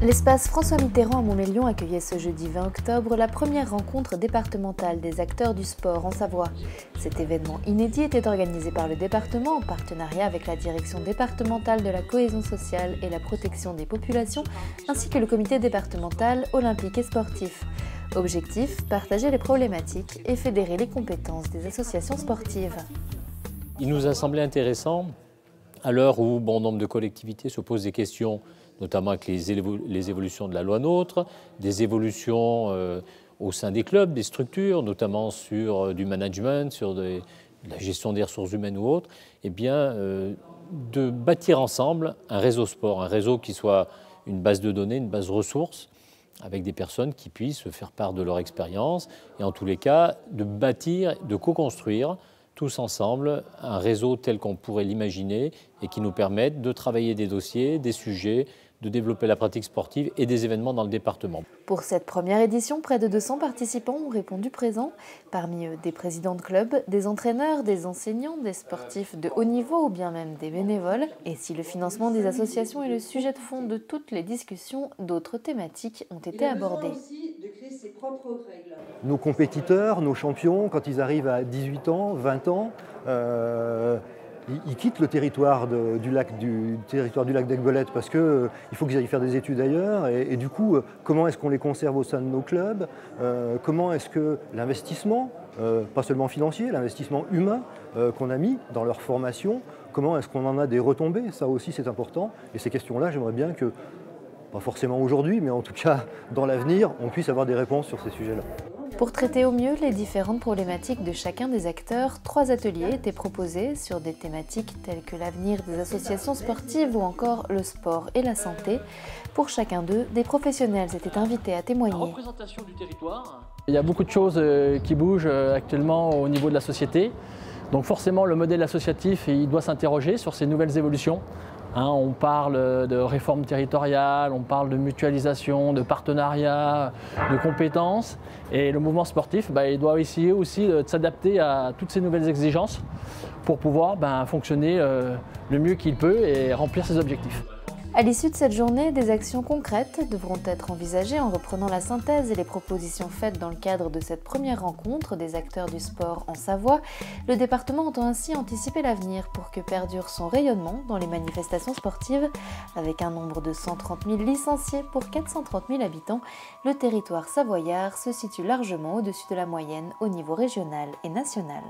L'espace François Mitterrand à Montmélian accueillait ce jeudi 20 octobre la première rencontre départementale des acteurs du sport en Savoie. Cet événement inédit était organisé par le département en partenariat avec la direction départementale de la cohésion sociale et la protection des populations ainsi que le comité départemental olympique et sportif. Objectif, partager les problématiques et fédérer les compétences des associations sportives. Il nous a semblé intéressant, à l'heure où bon nombre de collectivités se posent des questions, notamment avec les évolutions de la loi NOTRe, des évolutions au sein des clubs, des structures, notamment sur du management, sur de la gestion des ressources humaines ou autres, eh bien, de bâtir ensemble un réseau sport, un réseau qui soit une base de données, une base de ressources, avec des personnes qui puissent faire part de leur expérience et en tous les cas de bâtir, de co-construire tous ensemble un réseau tel qu'on pourrait l'imaginer et qui nous permette de travailler des dossiers, des sujets, de développer la pratique sportive et des événements dans le département. Pour cette première édition, près de 200 participants ont répondu présents. Parmi eux, des présidents de clubs, des entraîneurs, des enseignants, des sportifs de haut niveau ou bien même des bénévoles. Et si le financement des associations est le sujet de fond de toutes les discussions, d'autres thématiques ont été abordées. Nos compétiteurs, nos champions, quand ils arrivent à 18 ans, 20 ans, ils quittent le territoire du lac d'Aiguebelette parce qu'il faut qu'ils aillent faire des études ailleurs. Et du coup, comment est-ce qu'on les conserve au sein de nos clubs? Comment est-ce que l'investissement, pas seulement financier, l'investissement humain qu'on a mis dans leur formation, comment est-ce qu'on en a des retombées? Ça aussi, c'est important. Et ces questions-là, j'aimerais bien que, pas forcément aujourd'hui, mais en tout cas dans l'avenir, on puisse avoir des réponses sur ces sujets-là. Pour traiter au mieux les différentes problématiques de chacun des acteurs, 3 ateliers étaient proposés sur des thématiques telles que l'avenir des associations sportives ou encore le sport et la santé. Pour chacun d'eux, des professionnels étaient invités à témoigner. La représentation du territoire. Il y a beaucoup de choses qui bougent actuellement au niveau de la société. Donc forcément, le modèle associatif il doit s'interroger sur ces nouvelles évolutions. On parle de réforme territoriale, on parle de mutualisation, de partenariat, de compétences. Et le mouvement sportif, il doit essayer aussi de s'adapter à toutes ces nouvelles exigences pour pouvoir fonctionner le mieux qu'il peut et remplir ses objectifs. À l'issue de cette journée, des actions concrètes devront être envisagées en reprenant la synthèse et les propositions faites dans le cadre de cette première rencontre des acteurs du sport en Savoie. Le département entend ainsi anticiper l'avenir pour que perdure son rayonnement dans les manifestations sportives. Avec un nombre de 130 000 licenciés pour 430 000 habitants, le territoire savoyard se situe largement au-dessus de la moyenne au niveau régional et national.